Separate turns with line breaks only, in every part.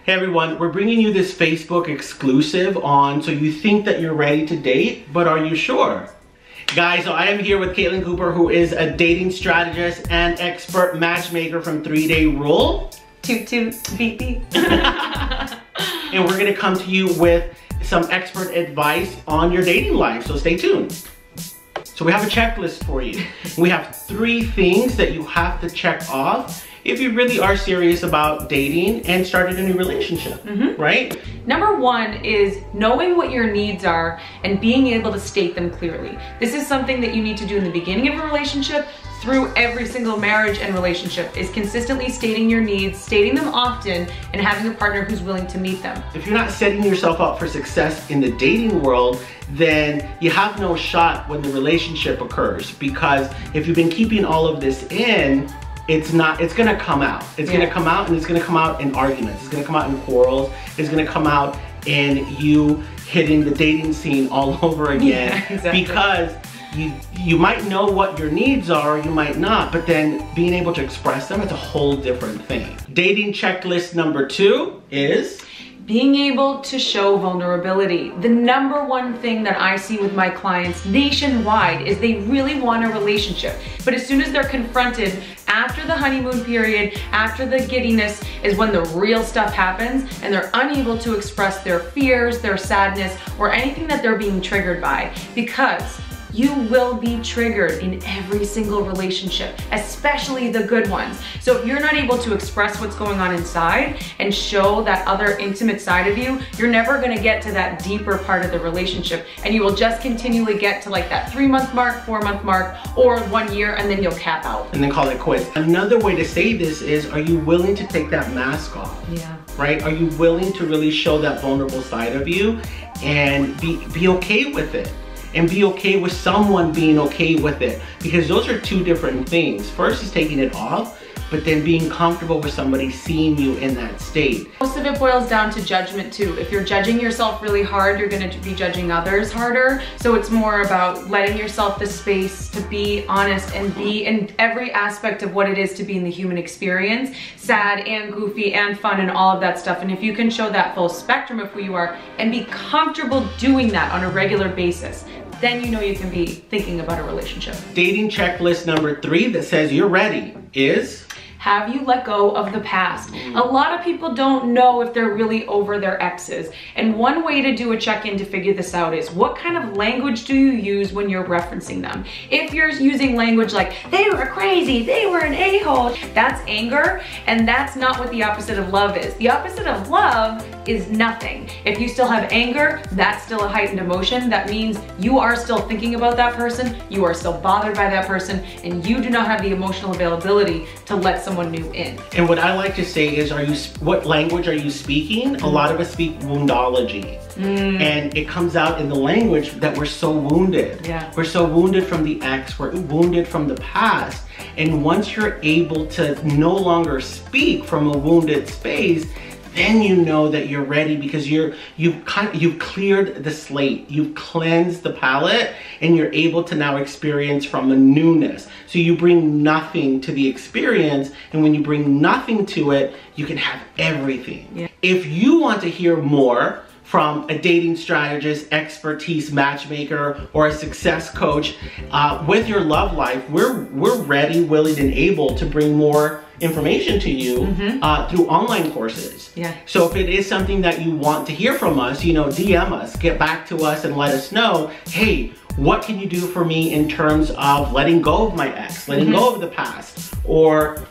Hey everyone, we're bringing you this Facebook exclusive on So You Think That You're Ready to Date, But Are You Sure? Guys, so I am here with Caitlin Cooper, who is a dating strategist and expert matchmaker from 3 Day Rule.
Toot toot, beep beep.
And we're gonna come to you with some expert advice on your dating life, so stay tuned. So we have a checklist for you. We have 3 things that you have to check off if you really are serious about dating and starting a new relationship, right?
Number 1 is knowing what your needs are and being able to state them clearly. This is something that you need to do in the beginning of a relationship, through every single marriage and relationship, is consistently stating your needs, stating them often, and having a partner who's willing to meet them. If
you're not setting yourself up for success in the dating world, then you have no shot when the relationship occurs, because if you've been keeping all of this in, it's gonna come out. It's gonna come out, and it's gonna come out in arguments. It's gonna come out in quarrels. It's gonna come out in you hitting the dating scene all over again.
Yeah, exactly.
Because you might know what your needs are, you might not, but then being able to express them, it's a whole different thing. Dating checklist number 2 is
being able to show vulnerability. The number 1 thing that I see with my clients nationwide is they really want a relationship, but as soon as they're confronted after the honeymoon period, after the giddiness, is when the real stuff happens, and they're unable to express their fears, their sadness, or anything that they're being triggered by, because you will be triggered in every single relationship, especially the good ones. So if you're not able to express what's going on inside and show that other intimate side of you, you're never gonna get to that deeper part of the relationship, and you will just continually get to like that 3-month mark, 4-month mark, or 1 year, and then you'll cap out.
And then call it quits. Another way to say this is, are you willing to take that mask off?
Yeah.
Right? Are you willing to really show that vulnerable side of you and be okay with it? And be okay with someone being okay with it. Because those are 2 different things. First is taking it off, but then being comfortable with somebody seeing you in that state.
Most of it boils down to judgment too. If you're judging yourself really hard, you're gonna be judging others harder. So it's more about letting yourself the space to be honest and be in every aspect of what it is to be in the human experience, sad and goofy and fun and all of that stuff. And if you can show that full spectrum of who you are and be comfortable doing that on a regular basis, then you know you can be thinking about a relationship.
Dating checklist number 3 that says you're ready is?
Have you let go of the past? A lot of people don't know if they're really over their exes. And one way to do a check-in to figure this out is, what kind of language do you use when you're referencing them? If you're using language like, they were crazy, they were an a-hole, that's anger, and that's not what the opposite of love is. The opposite of love is nothing. If you still have anger, that's still a heightened emotion. That means you are still thinking about that person, you are still bothered by that person, and you do not have the emotional availability to let someone new in.
And what I like to say is, what language are you speaking? A lot of us speak woundology. And it comes out in the language that we're so wounded.
Yeah.
We're so wounded from the ex, we're wounded from the past. And once you're able to no longer speak from a wounded space, then you know that you're ready, because you've cleared the slate, you've cleansed the palate, and you're able to now experience from a newness. So you bring nothing to the experience, and when you bring nothing to it, you can have everything. Yeah. If you want to hear more from a dating strategist, expertise matchmaker, or a success coach with your love life, we're ready, willing, and able to bring more information to you through online courses.
Yeah.
So if it is something that you want to hear from us, DM us, get back to us, and let us know, hey, what can you do for me in terms of letting go of my ex, letting go of the past, or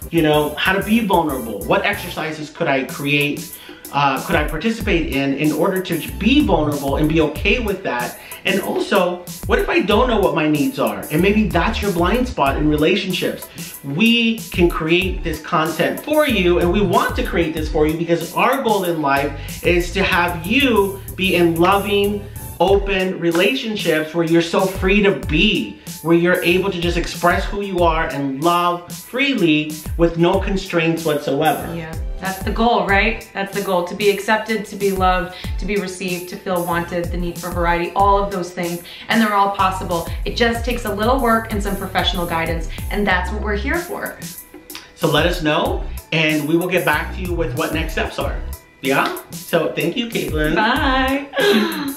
how to be vulnerable? What exercises could I create? Could I participate in order to be vulnerable and be okay with that? And also, what if I don't know what my needs are? And maybe that's your blind spot in relationships. We can create this content for you, and we want to create this for you because our goal in life is to have you be in loving, open relationships where you're so free to be, where you're able to just express who you are and love freely with no constraints whatsoever.
Yeah. That's the goal, right? That's the goal, to be accepted, to be loved, to be received, to feel wanted, the need for variety, all of those things, and they're all possible. It just takes a little work and some professional guidance, and that's what we're here for.
So let us know, and we will get back to you with what next steps are. Yeah, so thank you, Caitlin.
Bye.